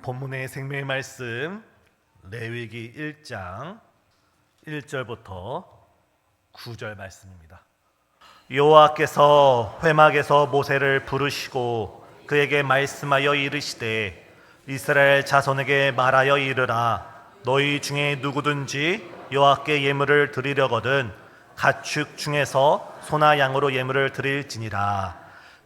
본문의 생명의 말씀 레위기 1장 1절부터 9절 말씀입니다. 여호와께서 회막에서 모세를 부르시고 그에게 말씀하여 이르시되 이스라엘 자손에게 말하여 이르라. 너희 중에 누구든지 여호와께 예물을 드리려거든 가축 중에서 소나 양으로 예물을 드릴지니라.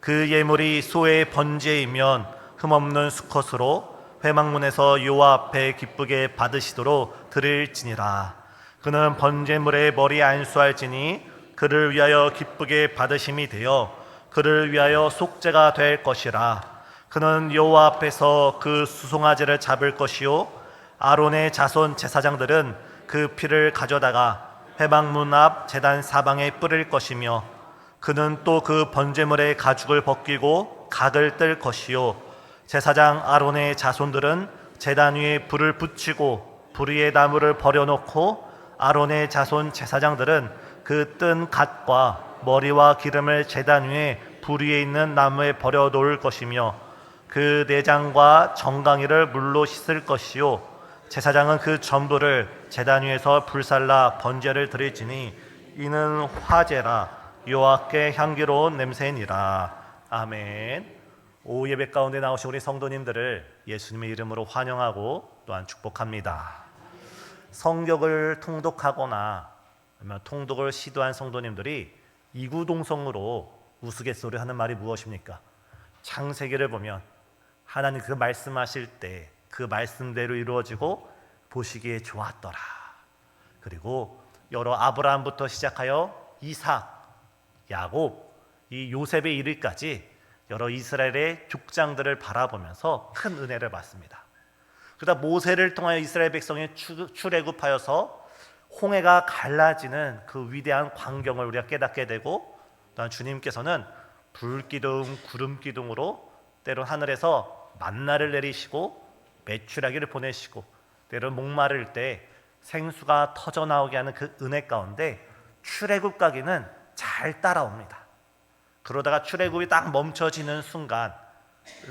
그 예물이 소의 번제이면 흠없는 수컷으로 회막문에서 여호와 앞에 기쁘게 받으시도록 드릴지니라. 그는 번제물의 머리에 안수할지니 그를 위하여 기쁘게 받으심이 되어 그를 위하여 속죄가 될 것이라. 그는 여호와 앞에서 그 수송아지를 잡을 것이요 아론의 자손 제사장들은 그 피를 가져다가 회막문 앞 제단 사방에 뿌릴 것이며 그는 또 그 번제물의 가죽을 벗기고 각을 뜰 것이요 제사장 아론의 자손들은 제단 위에 불을 붙이고 불 위에 나무를 버려놓고 아론의 자손 제사장들은 그 뜬 갓과 머리와 기름을 제단 위에 불 위에 있는 나무에 버려 놓을 것이며 그 내장과 정강이를 물로 씻을 것이요 제사장은 그 전부를 제단 위에서 불살라 번제를 드릴지니 이는 화제라 여호와께 향기로운 냄새니라. 아멘. 오후 예배 가운데 나오신 우리 성도님들을 예수님의 이름으로 환영하고 또한 축복합니다. 성경을 통독하거나 아니면 통독을 시도한 성도님들이 이구동성으로 우스갯소리 하는 말이 무엇입니까? 창세기를 보면 하나님 그 말씀하실 때 그 말씀대로 이루어지고 보시기에 좋았더라. 그리고 여러 아브라함부터 시작하여 이삭, 야곱, 이 요셉에 이르기까지 여러 이스라엘의 족장들을 바라보면서 큰 은혜를 받습니다. 그러다 모세를 통하여 이스라엘 백성이 출애굽하여서 홍해가 갈라지는 그 위대한 광경을 우리가 깨닫게 되고 또한 주님께서는 불기둥, 구름기둥으로 때론 하늘에서 만나를 내리시고 메추라기를 보내시고 때론 목마를 때 생수가 터져나오게 하는 그 은혜 가운데 출애굽 가기는 잘 따라옵니다. 그러다가 출애굽이 딱 멈춰지는 순간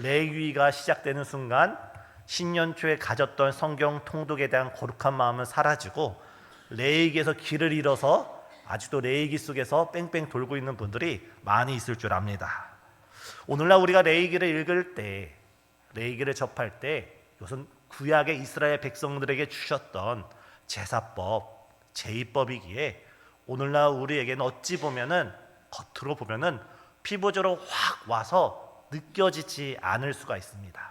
레위기가 시작되는 순간 신년 초에 가졌던 성경 통독에 대한 거룩한 마음은 사라지고 레위기에서 길을 잃어서 아직도 레위기 속에서 뺑뺑 돌고 있는 분들이 많이 있을 줄 압니다. 오늘날 우리가 레위기를 읽을 때 레위기를 접할 때 이것은 구약의 이스라엘 백성들에게 주셨던 제사법, 제의법이기에 오늘날 우리에게는 어찌 보면은 겉으로 보면은 피부적으로 확 와서 느껴지지 않을 수가 있습니다.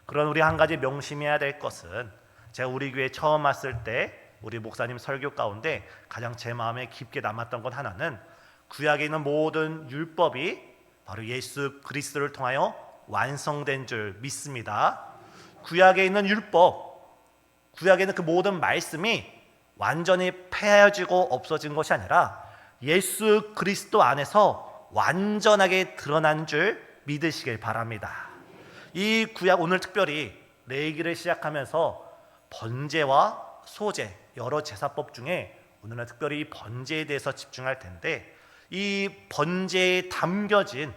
그런 우리 한 가지 명심해야 될 것은 제가 우리 교회 처음 왔을 때 우리 목사님 설교 가운데 가장 제 마음에 깊게 남았던 것 하나는 구약에 있는 모든 율법이 바로 예수 그리스도를 통하여 완성된 줄 믿습니다. 구약에 있는 율법, 구약에 있는 그 모든 말씀이 완전히 폐하여지고 없어진 것이 아니라 예수 그리스도 안에서 완전하게 드러난 줄 믿으시길 바랍니다. 이 구약 오늘 특별히 레위기를 시작하면서 번제와 소제 여러 제사법 중에 오늘은 특별히 번제에 대해서 집중할 텐데 이 번제에 담겨진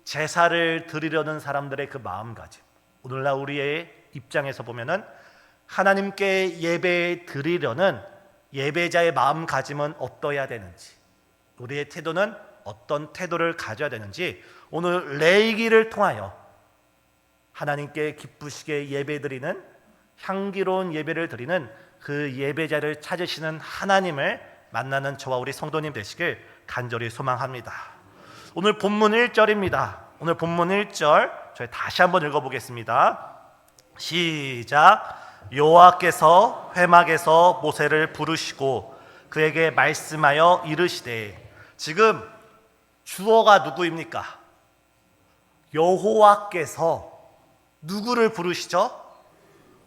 제사를 드리려는 사람들의 그 마음가짐, 오늘날 우리의 입장에서 보면은 하나님께 예배 드리려는 예배자의 마음가짐은 어떠해야 되는지, 우리의 태도는 어떤 태도를 가져야 되는지 오늘 레위기를 통하여 하나님께 기쁘시게 예배드리는 향기로운 예배를 드리는 그 예배자를 찾으시는 하나님을 만나는 저와 우리 성도님 되시길 간절히 소망합니다. 오늘 본문 1절입니다. 오늘 본문 1절 저희 다시 한번 읽어보겠습니다. 시작. 여호와께서 회막에서 모세를 부르시고 그에게 말씀하여 이르시되. 지금 주어가 누구입니까? 여호와께서 누구를 부르시죠?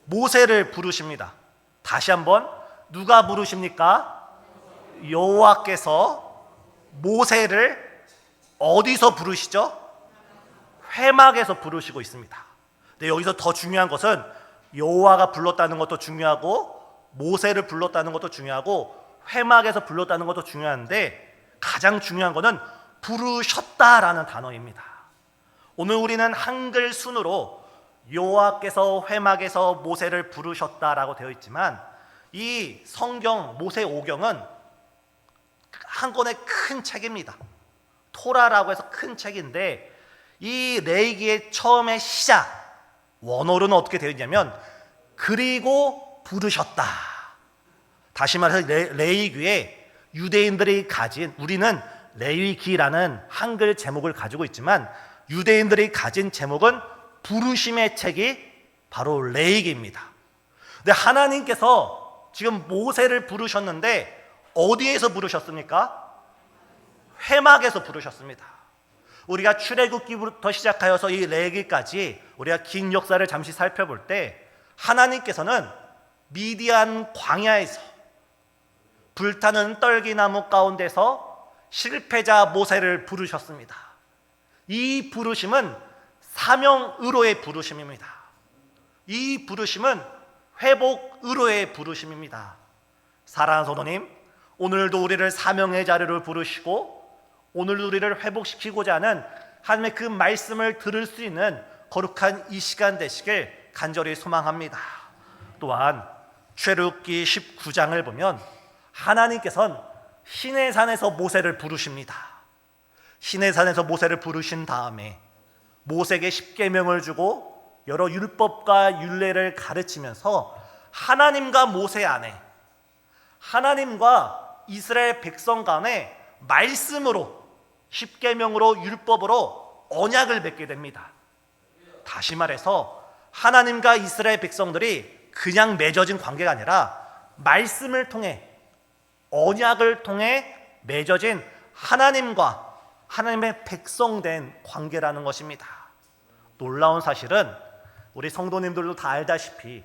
모세를 부르십니다. 다시 한번 누가 부르십니까? 여호와께서 모세를 어디서 부르시죠? 회막에서 부르시고 있습니다. 근데 여기서 더 중요한 것은 여호와가 불렀다는 것도 중요하고 모세를 불렀다는 것도 중요하고 회막에서 불렀다는 것도 중요한데 가장 중요한 것은 부르셨다라는 단어입니다. 오늘 우리는 한글 순으로 여호와께서 회막에서 모세를 부르셨다라고 되어 있지만, 이 성경 모세오경은 한 권의 큰 책입니다. 토라라고 해서 큰 책인데, 이 레위기의 처음의 시작 원어로는 어떻게 되어 있냐면 그리고 부르셨다. 다시 말해서 레위기에 유대인들이 가진, 우리는 레위기라는 한글 제목을 가지고 있지만 유대인들이 가진 제목은 부르심의 책이 바로 레위기입니다. 근데 하나님께서 지금 모세를 부르셨는데 어디에서 부르셨습니까? 회막에서 부르셨습니다. 우리가 출애굽기부터 시작하여서 이 레위기까지 우리가 긴 역사를 잠시 살펴볼 때 하나님께서는 미디안 광야에서 불타는 떨기나무 가운데서 실패자 모세를 부르셨습니다. 이 부르심은 사명의로의 부르심입니다. 이 부르심은 회복의로의 부르심입니다. 사랑하는 성도님, 오늘도 우리를 사명의 자리로 부르시고 오늘도 우리를 회복시키고자 하는 하나님의 그 말씀을 들을 수 있는 거룩한 이 시간 되시길 간절히 소망합니다. 또한 출애굽기 19장을 보면 하나님께서는 시내산에서 모세를 부르십니다. 시내산에서 모세를 부르신 다음에 모세에게 십계명을 주고 여러 율법과 율례를 가르치면서 하나님과 모세 안에, 하나님과 이스라엘 백성 간에 말씀으로, 십계명으로, 율법으로 언약을 맺게 됩니다. 다시 말해서 하나님과 이스라엘 백성들이 그냥 맺어진 관계가 아니라 말씀을 통해, 언약을 통해 맺어진 하나님과 하나님의 백성된 관계라는 것입니다. 놀라운 사실은 우리 성도님들도 다 알다시피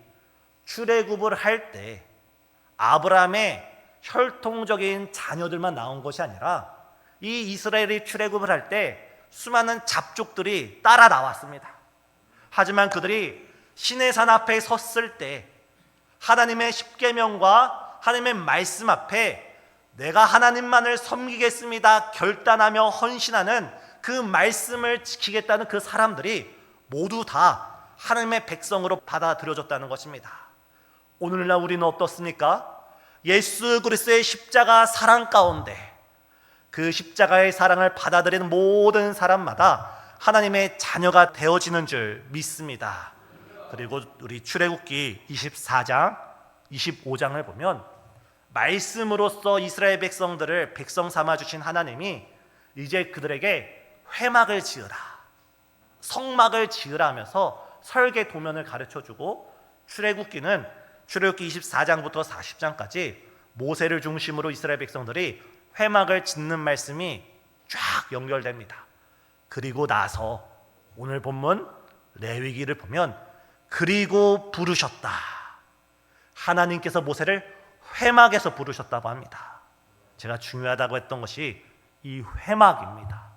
출애굽을 할 때 아브라함의 혈통적인 자녀들만 나온 것이 아니라 이 이스라엘이 출애굽을 할 때 수많은 잡족들이 따라 나왔습니다. 하지만 그들이 시내산 앞에 섰을 때 하나님의 십계명과 하나님의 말씀 앞에 내가 하나님만을 섬기겠습니다 결단하며 헌신하는 그 말씀을 지키겠다는 그 사람들이 모두 다 하나님의 백성으로 받아들여졌다는 것입니다. 오늘날 우리는 어떻습니까? 예수 그리스도의 십자가 사랑 가운데 그 십자가의 사랑을 받아들이는 모든 사람마다 하나님의 자녀가 되어지는 줄 믿습니다. 그리고 우리 출애굽기 24장, 25장을 보면 말씀으로써 이스라엘 백성들을 백성 삼아 주신 하나님이 이제 그들에게 회막을 지으라, 성막을 지으라 하면서 설계 도면을 가르쳐주고, 출애굽기는 출애굽기 24장부터 40장까지 모세를 중심으로 이스라엘 백성들이 회막을 짓는 말씀이 쫙 연결됩니다. 그리고 나서 오늘 본문 레위기를 보면 그리고 부르셨다. 하나님께서 모세를 회막에서 부르셨다고 합니다. 제가 중요하다고 했던 것이 이 회막입니다.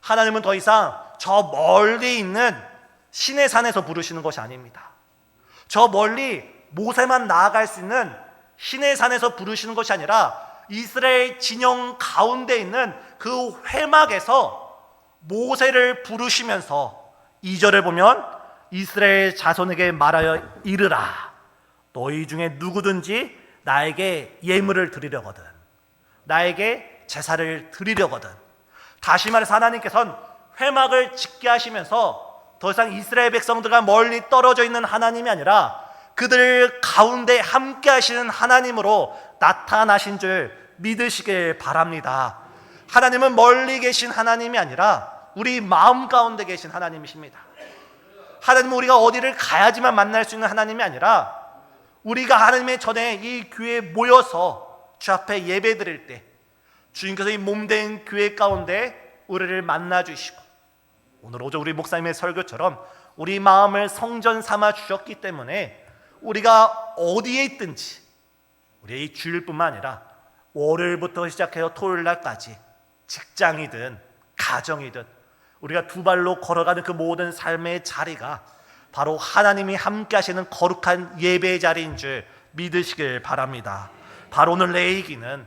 하나님은 더 이상 저 멀리 있는 시내산에서 부르시는 것이 아닙니다. 저 멀리 모세만 나아갈 수 있는 시내산에서 부르시는 것이 아니라 이스라엘 진영 가운데 있는 그 회막에서 모세를 부르시면서 2절을 보면 이스라엘 자손에게 말하여 이르라. 너희 중에 누구든지 나에게 예물을 드리려거든, 나에게 제사를 드리려거든. 다시 말해서 하나님께서는 회막을 짓게 하시면서 더 이상 이스라엘 백성들과 멀리 떨어져 있는 하나님이 아니라 그들 가운데 함께 하시는 하나님으로 나타나신 줄 믿으시길 바랍니다. 하나님은 멀리 계신 하나님이 아니라 우리 마음 가운데 계신 하나님이십니다. 하나님은 우리가 어디를 가야지만 만날 수 있는 하나님이 아니라 우리가 하나님의 전에 이 교회에 모여서 주 앞에 예배 드릴 때 주님께서 이 몸된 교회 가운데 우리를 만나 주시고, 오늘 오전 우리 목사님의 설교처럼 우리 마음을 성전 삼아 주셨기 때문에 우리가 어디에 있든지, 우리의 이 주일뿐만 아니라 월요일부터 시작해서 토요일날까지 직장이든 가정이든 우리가 두 발로 걸어가는 그 모든 삶의 자리가 바로 하나님이 함께 하시는 거룩한 예배의 자리인 줄 믿으시길 바랍니다. 바로 오늘 레위기는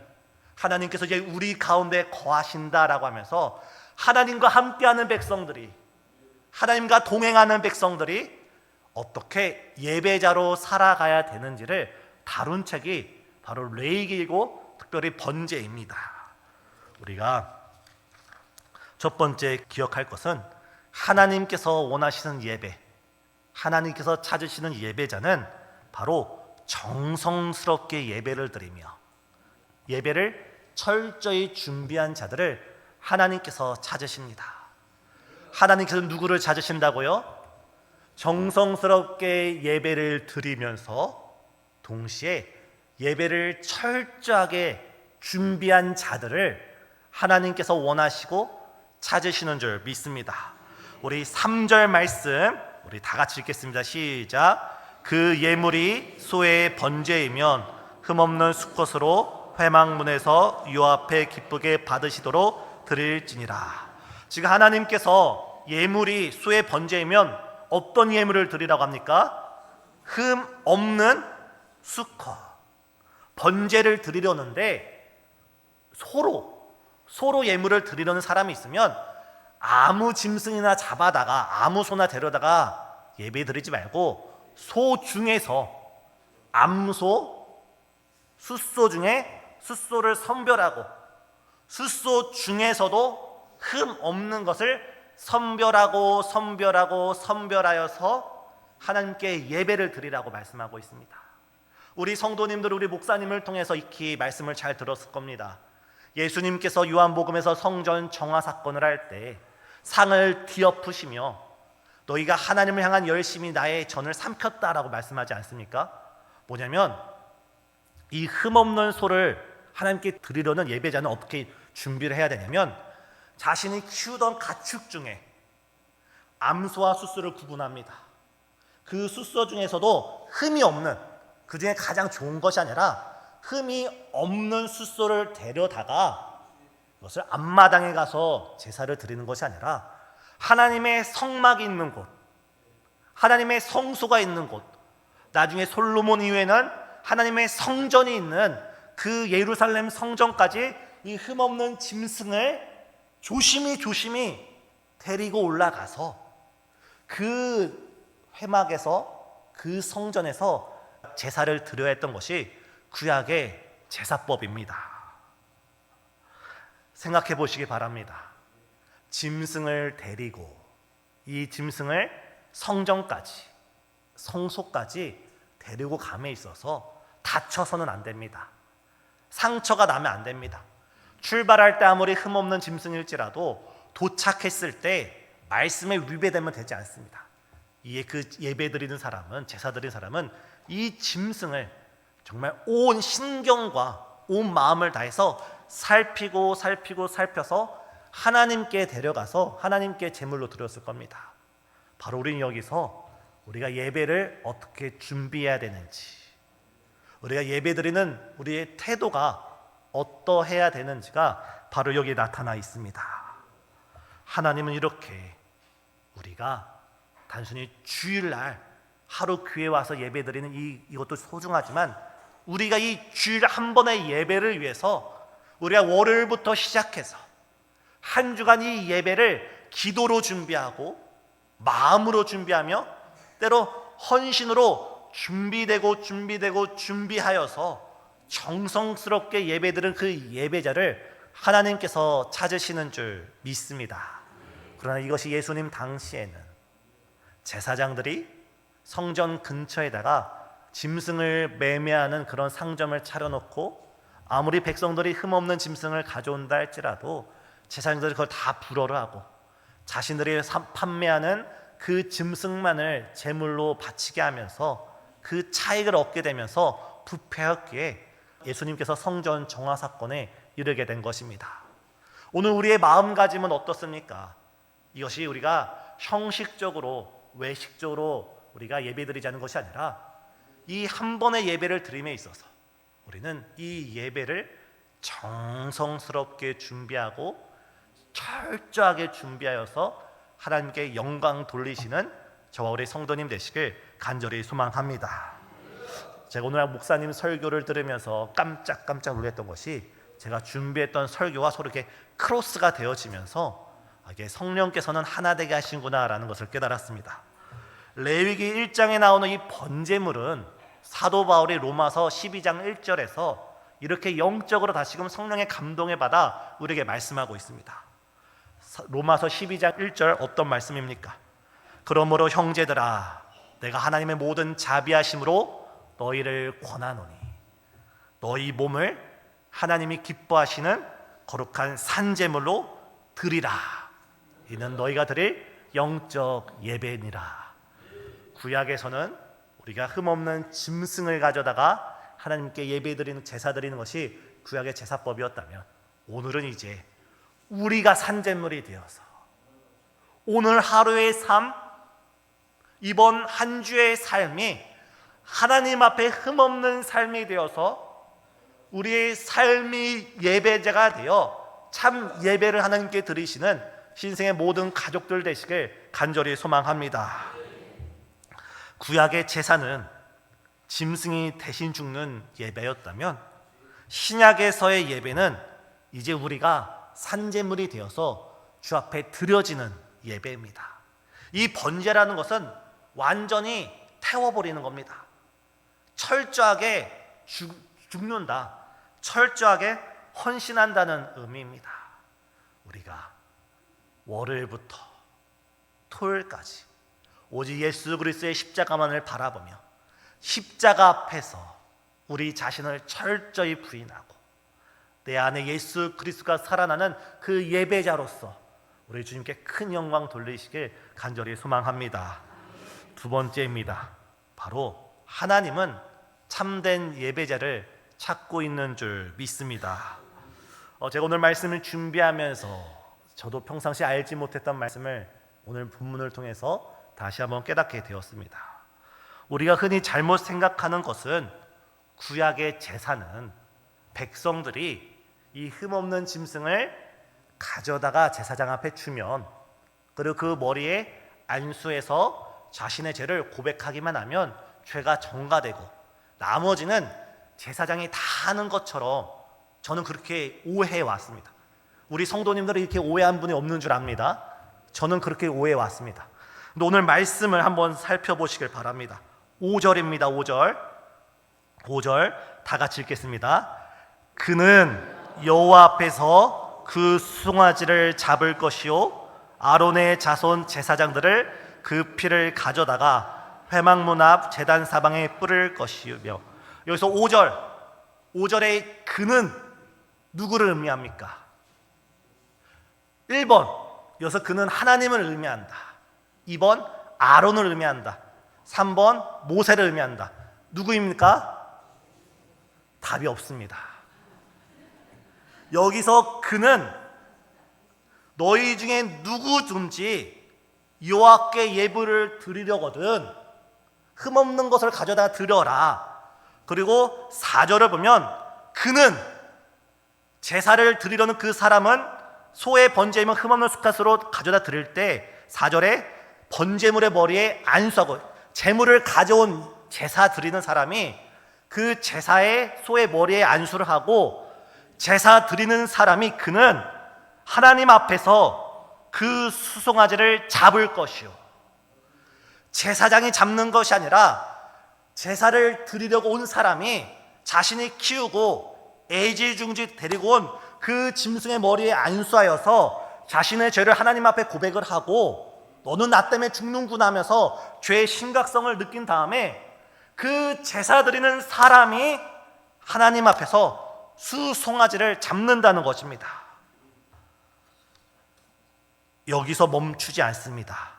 하나님께서 이제 우리 가운데 거하신다라고 하면서 하나님과 함께하는 백성들이, 하나님과 동행하는 백성들이 어떻게 예배자로 살아가야 되는지를 다룬 책이 바로 레위기이고 특별히 번제입니다. 우리가 첫 번째 기억할 것은 하나님께서 원하시는 예배, 하나님께서 찾으시는 예배자는 바로 정성스럽게 예배를 드리며 예배를 철저히 준비한 자들을 하나님께서 찾으십니다. 하나님께서 누구를 찾으신다고요? 정성스럽게 예배를 드리면서 동시에 예배를 철저하게 준비한 자들을 하나님께서 원하시고 찾으시는 줄 믿습니다. 우리 3절 말씀 우리 다 같이 읽겠습니다. 시작. 그 예물이 소의 번제이면 흠없는 수컷으로 회막문에서 유 앞에 기쁘게 받으시도록 드릴지니라. 지금 하나님께서 예물이 소의 번제이면 어떤 예물을 드리라고 합니까? 흠 없는 수컷 번제를 드리려는데 서로 예물을 드리려는 사람이 있으면 아무 짐승이나 잡아다가 아무 소나 데려다가 예배 드리지 말고 소 중에서 암소, 숫소 중에 숫소를 선별하고 숫소 중에서도 흠 없는 것을 선별하여서 하나님께 예배를 드리라고 말씀하고 있습니다. 우리 성도님들, 우리 목사님을 통해서 익히 말씀을 잘 들었을 겁니다. 예수님께서 요한복음에서 성전 정화 사건을 할 때 상을 뒤엎으시며 너희가 하나님을 향한 열심히 나의 전을 삼켰다라고 말씀하지 않습니까? 뭐냐면 이 흠없는 소를 하나님께 드리려는 예배자는 어떻게 준비를 해야 되냐면 자신이 키우던 가축 중에 암소와 숫소를 구분합니다. 그 숫소 중에서도 흠이 없는, 그 중에 가장 좋은 것이 아니라 흠이 없는 숫소를 데려다가 그것을 앞마당에 가서 제사를 드리는 것이 아니라 하나님의 성막이 있는 곳, 하나님의 성소가 있는 곳, 나중에 솔로몬 이후에는 하나님의 성전이 있는 그 예루살렘 성전까지 이 흠없는 짐승을 조심히 데리고 올라가서 그 회막에서 그 성전에서 제사를 드려야 했던 것이 구약의 제사법입니다. 생각해 보시기 바랍니다. 짐승을 데리고 이 짐승을 성전까지, 성소까지 데리고 감에 있어서 다쳐서는 안 됩니다. 상처가 나면 안 됩니다. 출발할 때 아무리 흠없는 짐승일지라도 도착했을 때 말씀에 위배되면 되지 않습니다. 이에 그 예배 드리는 사람은, 제사 드리는 사람은 이 짐승을 정말 온 신경과 온 마음을 다해서 살펴서 하나님께 데려가서 하나님께 제물로 드렸을 겁니다. 바로 우리는 여기서 우리가 예배를 어떻게 준비해야 되는지, 우리가 예배 드리는 우리의 태도가 어떠해야 되는지가 바로 여기에 나타나 있습니다. 하나님은 이렇게 우리가 단순히 주일날 하루 교회 와서 예배 드리는 이것도 소중하지만 우리가 이 주일 한 번의 예배를 위해서 우리가 월요일부터 시작해서 한 주간 이 예배를 기도로 준비하고 마음으로 준비하며 때로 헌신으로 준비하여서 정성스럽게 예배드린 그 예배자를 하나님께서 찾으시는 줄 믿습니다. 그러나 이것이 예수님 당시에는 제사장들이 성전 근처에다가 짐승을 매매하는 그런 상점을 차려놓고 아무리 백성들이 흠없는 짐승을 가져온다 할지라도 제사장들이 그걸 다 불어를 하고 자신들이 판매하는 그 짐승만을 제물로 바치게 하면서 그 차익을 얻게 되면서 부패했기에 예수님께서 성전 정화 사건에 이르게 된 것입니다. 오늘 우리의 마음가짐은 어떻습니까? 이것이 우리가 형식적으로 외식적으로 우리가 예배드리자는 것이 아니라 이 한 번의 예배를 드림에 있어서 우리는 이 예배를 정성스럽게 준비하고 철저하게 준비하여서 하나님께 영광 돌리시는 저와 우리 성도님 되시길 간절히 소망합니다. 제가 오늘 목사님 설교를 들으면서 깜짝 놀랐던 것이 제가 준비했던 설교와 서로 이렇게 크로스가 되어지면서 이게 성령께서는 하나 되게 하신구나라는 것을 깨달았습니다. 레위기 1장에 나오는 이 번제물은 사도 바울이 로마서 12장 1절에서 이렇게 영적으로 다시금 성령의 감동에 받아 우리에게 말씀하고 있습니다. 로마서 12장 1절 어떤 말씀입니까? 그러므로 형제들아, 내가 하나님의 모든 자비하심으로 너희를 권하노니 너희 몸을 하나님이 기뻐하시는 거룩한 산제물로 드리라. 이는 너희가 드릴 영적 예배니라. 구약에서는 우리가 흠없는 짐승을 가져다가 하나님께 예배드리는 제사 드리는 것이 구약의 제사법이었다면, 오늘은 이제 우리가 산제물이 되어서 오늘 하루의 삶, 이번 한 주의 삶이 하나님 앞에 흠없는 삶이 되어서 우리의 삶이 예배자가 되어 참 예배를 하나님께 드리시는 신생의 모든 가족들 되시길 간절히 소망합니다. 구약의 제사는 짐승이 대신 죽는 예배였다면, 신약에서의 예배는 이제 우리가 산제물이 되어서 주 앞에 드려지는 예배입니다. 이 번제라는 것은 완전히 태워버리는 겁니다. 철저하게 죽는다, 철저하게 헌신한다는 의미입니다. 우리가 월요일부터 토요일까지 오직 예수 그리스도의 십자가만을 바라보며 십자가 앞에서 우리 자신을 철저히 부인하고 내 안에 예수 그리스도가 살아나는 그 예배자로서 우리 주님께 큰 영광 돌리시길 간절히 소망합니다. 두 번째입니다. 바로 하나님은 참된 예배자를 찾고 있는 줄 믿습니다. 제가 오늘 말씀을 준비하면서 저도 평상시 알지 못했던 말씀을 오늘 본문을 통해서 다시 한번 깨닫게 되었습니다. 우리가 흔히 잘못 생각하는 것은 구약의 제사는 백성들이 이 흠없는 짐승을 가져다가 제사장 앞에 주면, 그리고 그 머리에 안수해서 자신의 죄를 고백하기만 하면 죄가 정가되고 나머지는 제사장이 다 하는 것처럼 저는 그렇게 오해해 왔습니다. 우리 성도님들은 이렇게 오해한 분이 없는 줄 압니다. 저는 그렇게 오해해 왔습니다. 근데 오늘 말씀을 한번 살펴보시길 바랍니다. 5절입니다. 5절 다 같이 읽겠습니다. 그는 여호와 앞에서 그 수송아지를 잡을 것이요 아론의 자손 제사장들을 그 피를 가져다가 회막문 앞 제단 사방에 뿌릴 것이며, 여기서 5절의 그는 누구를 의미합니까? 1번, 여기서 그는 하나님을 의미한다. 2번, 아론을 의미한다. 3번, 모세를 의미한다. 누구입니까? 답이 없습니다. 여기서 그는 너희 중에 누구든지 여호와께 예배를 드리려거든 흠없는 것을 가져다 드려라. 그리고 4절을 보면 그는, 제사를 드리려는 그 사람은 소의 번제이면 흠없는 수컷으로 가져다 드릴 때 4절에 번제물의 머리에 안수하고, 제물을 가져온 제사 드리는 사람이 그 제사의 소의 머리에 안수를 하고, 제사 드리는 사람이 그는 하나님 앞에서 그 수송아지를 잡을 것이요, 제사장이 잡는 것이 아니라 제사를 드리려고 온 사람이 자신이 키우고 애지중지 데리고 온 그 짐승의 머리에 안수하여서 자신의 죄를 하나님 앞에 고백을 하고 너는 나 때문에 죽는구나 하면서 죄의 심각성을 느낀 다음에 그 제사 드리는 사람이 하나님 앞에서 수송아지를 잡는다는 것입니다. 여기서 멈추지 않습니다.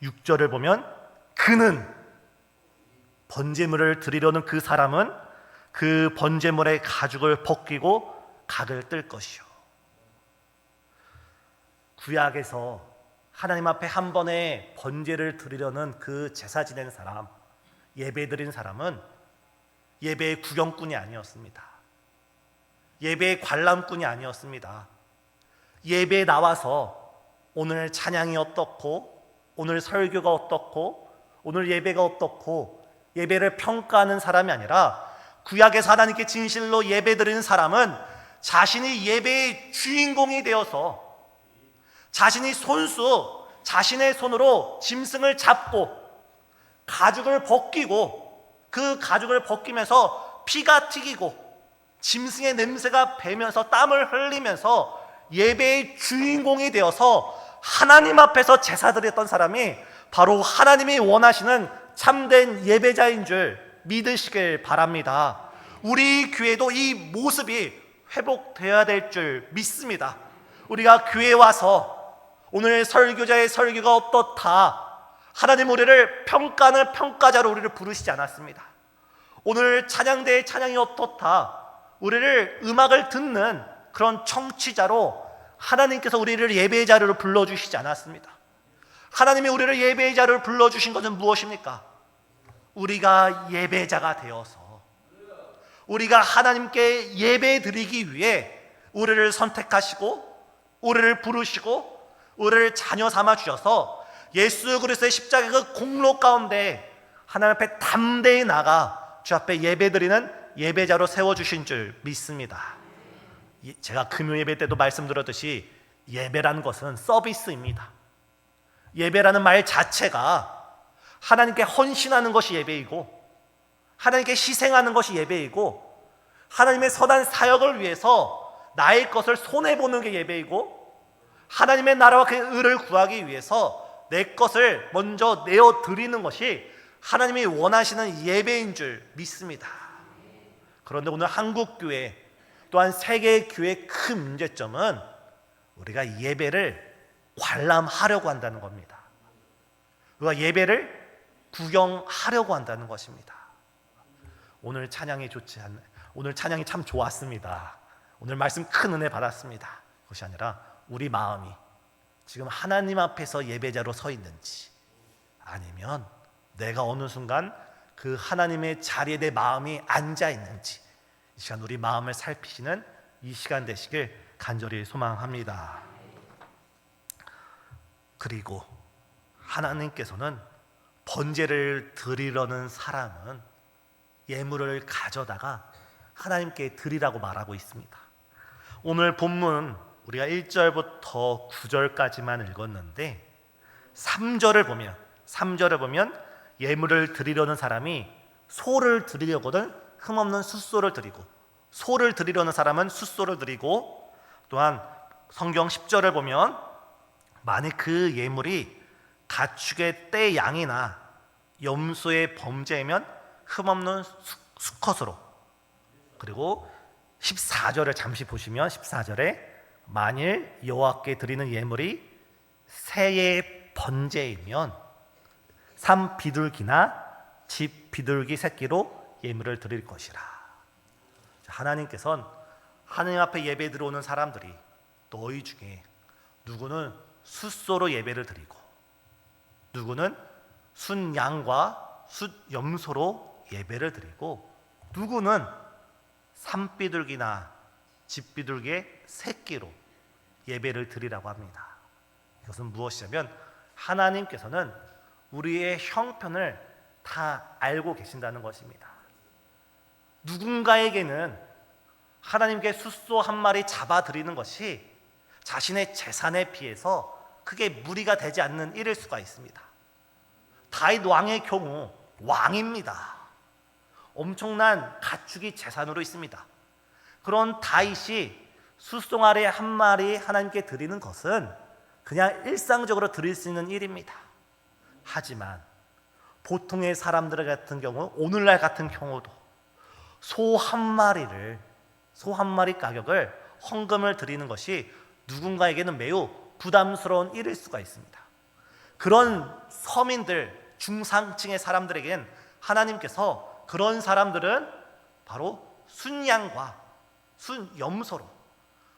6절을 보면 그는, 번제물을 드리려는 그 사람은 그 번제물의 가죽을 벗기고 각을 뜰 것이요. 구약에서 하나님 앞에 한 번에 번제를 드리려는 그 제사 지낸 사람, 예배 드린 사람은 예배의 구경꾼이 아니었습니다. 예배의 관람꾼이 아니었습니다. 예배에 나와서 오늘 찬양이 어떻고, 오늘 설교가 어떻고, 오늘 예배가 어떻고 예배를 평가하는 사람이 아니라, 구약에서 하나님께 진실로 예배 드리는 사람은 자신이 예배의 주인공이 되어서 자신이 자신의 손으로 짐승을 잡고 가죽을 벗기고 그 가죽을 벗기면서 피가 튀기고 짐승의 냄새가 배면서 땀을 흘리면서 예배의 주인공이 되어서 하나님 앞에서 제사드렸던 사람이 바로 하나님이 원하시는 참된 예배자인 줄 믿으시길 바랍니다. 우리 교회도 이 모습이 회복되어야 될 줄 믿습니다. 우리가 교회에 와서 오늘 설교자의 설교가 어떻다, 하나님 우리를 평가는 평가자로 우리를 부르시지 않았습니다. 오늘 찬양대의 찬양이 어떻다, 우리를 음악을 듣는 그런 청취자로 하나님께서 우리를 예배의 자리로 불러주시지 않았습니다. 하나님이 우리를 예배의 자리로 불러주신 것은 무엇입니까? 우리가 예배자가 되어서 우리가 하나님께 예배 드리기 위해 우리를 선택하시고 우리를 부르시고 우리를 자녀 삼아 주셔서 예수 그리스도의 십자가의 그 공로 가운데 하나님 앞에 담대히 나가 주 앞에 예배드리는 예배자로 세워주신 줄 믿습니다. 제가 금요 예배 때도 말씀드렸듯이 예배라는 것은 서비스입니다. 예배라는 말 자체가 하나님께 헌신하는 것이 예배이고 하나님께 희생하는 것이 예배이고 하나님의 선한 사역을 위해서 나의 것을 손해보는 게 예배이고 하나님의 나라와 그 의를 구하기 위해서 내 것을 먼저 내어드리는 것이 하나님이 원하시는 예배인 줄 믿습니다. 그런데 오늘 한국교회 또한 세계교회의 큰 문제점은 우리가 예배를 관람하려고 한다는 겁니다. 우리가 예배를 구경하려고 한다는 것입니다. 오늘 찬양이 오늘 찬양이 참 좋았습니다. 오늘 말씀 큰 은혜 받았습니다. 그것이 아니라 우리 마음이 지금 하나님 앞에서 예배자로 서 있는지, 아니면 내가 어느 순간 그 하나님의 자리에 내 마음이 앉아 있는지, 이 시간 우리 마음을 살피시는 이 시간 되시길 간절히 소망합니다. 그리고 하나님께서는 번제를 드리려는 사람은 예물을 가져다가 하나님께 드리라고 말하고 있습니다. 오늘 본문 우리가 1절부터 9절까지만 읽었는데 3절을 보면 예물을 드리려는 사람이 소를 드리려거든 흠없는 숫소를 드리고, 소를 드리려는 사람은 숫소를 드리고, 또한 성경 10절을 보면 만일 그 예물이 가축의 떼 양이나 염소의 범죄이면 흠없는 수컷으로, 그리고 14절을 잠시 보시면 14절에 만일 여호와께 드리는 예물이 새의 번제이면 산 비둘기나 집 비둘기 새끼로 예물을 드릴 것이라. 하나님께서는 하나님 앞에 예배 들어오는 사람들이 너희 중에 누구는 숫소로 예배를 드리고 누구는 순양과 숫염소로 예배를 드리고 누구는 산비둘기나 집비둘기의 새끼로 예배를 드리라고 합니다. 이것은 무엇이냐면 하나님께서는 우리의 형편을 다 알고 계신다는 것입니다. 누군가에게는 하나님께 숫소 한 마리 잡아드리는 것이 자신의 재산에 비해서 크게 무리가 되지 않는 일일 수가 있습니다. 다윗 왕의 경우 왕입니다. 엄청난 가축이 재산으로 있습니다. 그런 다윗이 숫송아리 한 마리 하나님께 드리는 것은 그냥 일상적으로 드릴 수 있는 일입니다. 하지만 보통의 사람들 같은 경우, 오늘날 같은 경우도 소 한 마리 가격을 헌금을 드리는 것이 누군가에게는 매우 부담스러운 일일 수가 있습니다. 그런 서민들, 중상층의 사람들에겐 하나님께서 그런 사람들은 바로 순양과 순염소로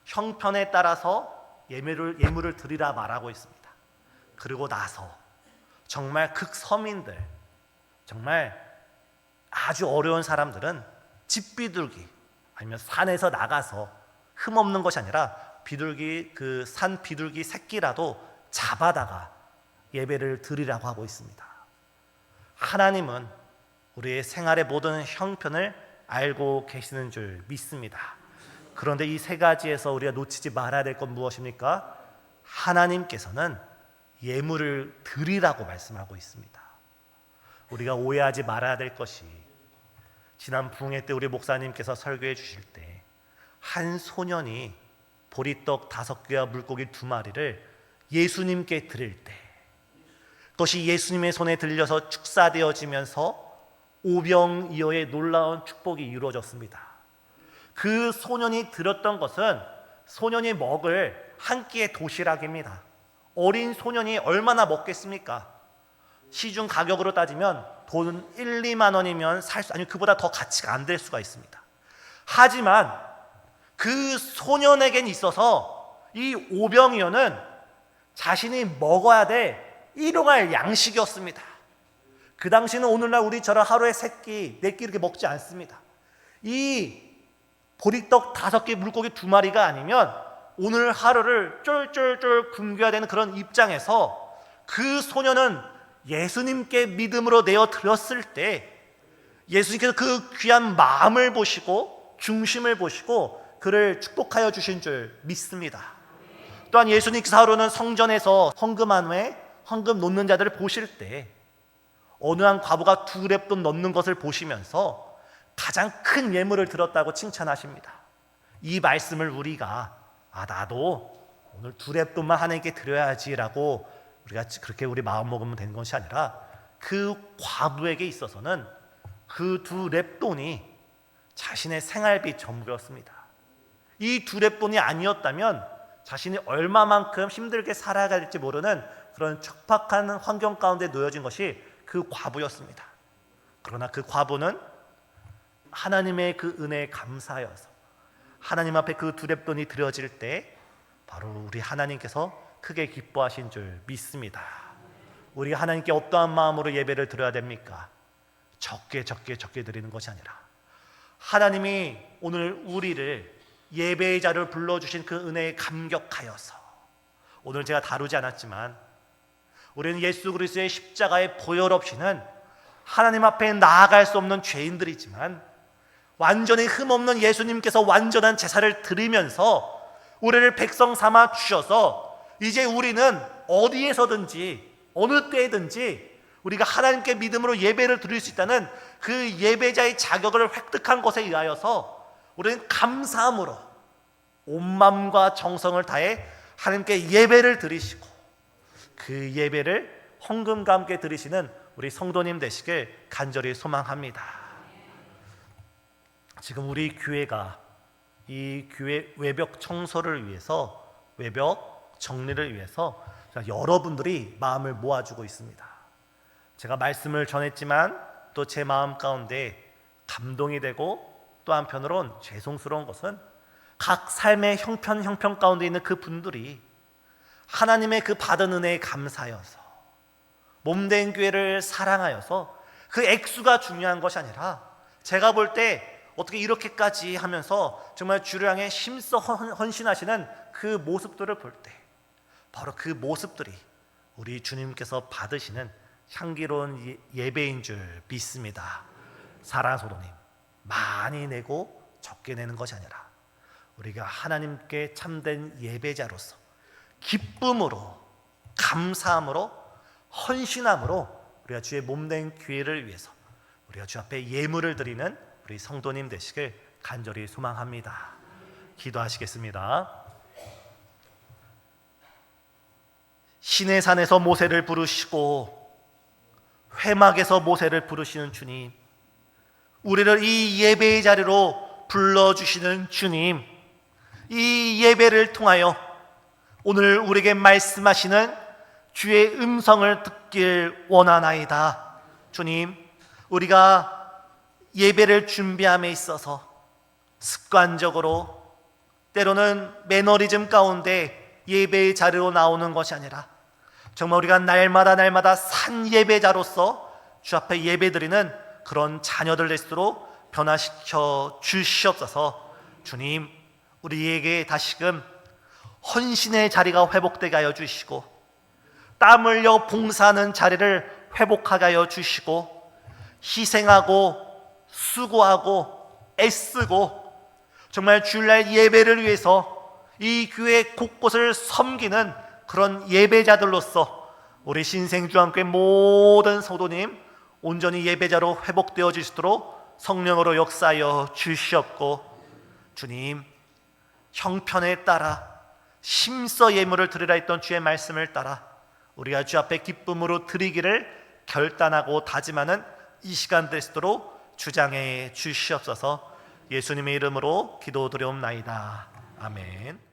형편에 따라서 예물을 드리라 말하고 있습니다. 그리고 나서 정말 극서민들, 정말 아주 어려운 사람들은 집비둘기 아니면 산에서 나가서 흠없는 것이 아니라 비둘기, 그 산 비둘기 새끼라도 잡아다가 예배를 드리라고 하고 있습니다. 하나님은 우리의 생활의 모든 형편을 알고 계시는 줄 믿습니다. 그런데 이 세 가지에서 우리가 놓치지 말아야 될 건 무엇입니까? 하나님께서는 예물을 드리라고 말씀하고 있습니다. 우리가 오해하지 말아야 될 것이, 지난 부흥회 때 우리 목사님께서 설교해 주실 때 한 소년이 보리떡 5개와 물고기 2마리를 예수님께 드릴 때, 그것이 예수님의 손에 들려서 축사되어지면서 오병이어의 놀라운 축복이 이루어졌습니다. 그 소년이 드렸던 것은 소년이 먹을 한 끼의 도시락입니다. 어린 소년이 얼마나 먹겠습니까? 시중 가격으로 따지면 돈 1, 2만 원이면 그보다 더 가치가 안 될 수가 있습니다. 하지만 그 소년에겐 있어서 이 오병이어는 자신이 먹어야 될 일용할 양식이었습니다. 그 당시는 오늘날 우리처럼 하루에 3끼, 4끼 이렇게 먹지 않습니다. 이 보리떡 5개, 물고기 2마리가 아니면 오늘 하루를 쫄쫄쫄 굶겨야 되는 그런 입장에서 그 소년은 예수님께 믿음으로 내어 드렸을 때 예수님께서 그 귀한 마음을 보시고 중심을 보시고 그를 축복하여 주신 줄 믿습니다. 또한 예수님께서 하루는 성전에서 헌금한 후에 헌금 놓는 자들을 보실 때 어느 한 과부가 2렙돈 넣는 것을 보시면서 가장 큰 예물을 들었다고 칭찬하십니다. 이 말씀을 우리가 나도 오늘 2렙돈만 하나님께 드려야지라고 우리가 그렇게 우리 마음 먹으면 되는 것이 아니라 그 과부에게 있어서는 그 2렙돈이 자신의 생활비 전부였습니다. 이 2렙돈이 아니었다면 자신이 얼마만큼 힘들게 살아가야 될지 모르는 그런 척박한 환경 가운데 놓여진 것이 그 과부였습니다. 그러나 그 과부는 하나님의 그 은혜에 감사하여서 하나님 앞에 그 2렙돈이 드려질 때 바로 우리 하나님께서 크게 기뻐하신 줄 믿습니다. 우리가 하나님께 어떠한 마음으로 예배를 드려야 됩니까? 적게 드리는 것이 아니라 하나님이 오늘 우리를 예배의 자를 불러주신 그 은혜에 감격하여서, 오늘 제가 다루지 않았지만 우리는 예수 그리스도의 십자가의 보혈 없이는 하나님 앞에 나아갈 수 없는 죄인들이지만 완전히 흠없는 예수님께서 완전한 제사를 드리면서 우리를 백성 삼아 주셔서 이제 우리는 어디에서든지 어느 때든지 우리가 하나님께 믿음으로 예배를 드릴 수 있다는 그 예배자의 자격을 획득한 것에 의하여서 우리는 감사함으로 온 마음과 정성을 다해 하나님께 예배를 드리시고 그 예배를 헌금과 함께 드리시는 우리 성도님 되시길 간절히 소망합니다. 지금 우리 교회가 이 교회 외벽 청소를 위해서, 외벽 정리를 위해서 여러분들이 마음을 모아주고 있습니다. 제가 말씀을 전했지만 또 제 마음 가운데 감동이 되고 또 한편으론 죄송스러운 것은 각 삶의 형편 가운데 있는 그 분들이 하나님의 그 받은 은혜에 감사하여서 몸된 교회를 사랑하여서 그 액수가 중요한 것이 아니라 제가 볼 때 어떻게 이렇게까지 하면서 정말 주를 향해 힘써 헌신하시는 그 모습들을 볼 때 바로 그 모습들이 우리 주님께서 받으시는 향기로운 예배인 줄 믿습니다. 사랑하는 성도님, 많이 내고 적게 내는 것이 아니라 우리가 하나님께 참된 예배자로서 기쁨으로, 감사함으로, 헌신함으로 우리가 주의 몸된 교회를 위해서 우리가 주 앞에 예물을 드리는 우리 성도님 되시길 간절히 소망합니다. 기도하시겠습니다. 시내산에서 모세를 부르시고 회막에서 모세를 부르시는 주님, 우리를 이 예배의 자리로 불러주시는 주님, 이 예배를 통하여 오늘 우리에게 말씀하시는 주의 음성을 듣길 원하나이다. 주님, 우리가 예배를 준비함에 있어서 습관적으로 때로는 매너리즘 가운데 예배의 자리로 나오는 것이 아니라 정말 우리가 날마다 산 예배자로서 주 앞에 예배드리는 그런 자녀들 될수록 변화시켜 주시옵소서. 주님, 우리에게 다시금 헌신의 자리가 회복되게 하여 주시고 땀 흘려 봉사하는 자리를 회복하게 하여 주시고 희생하고 수고하고 애쓰고 정말 주일날 예배를 위해서 이 교회 곳곳을 섬기는 그런 예배자들로서 우리 신생주한교회 모든 성도님 온전히 예배자로 회복되어지도록 성령으로 역사하여 주시옵고, 주님 형편에 따라 심서 예물을 드리라 했던 주의 말씀을 따라 우리가 주 앞에 기쁨으로 드리기를 결단하고 다짐하는 이 시간 되시도록 주장해 주시옵소서. 예수님의 이름으로 기도드려옵나이다. 아멘.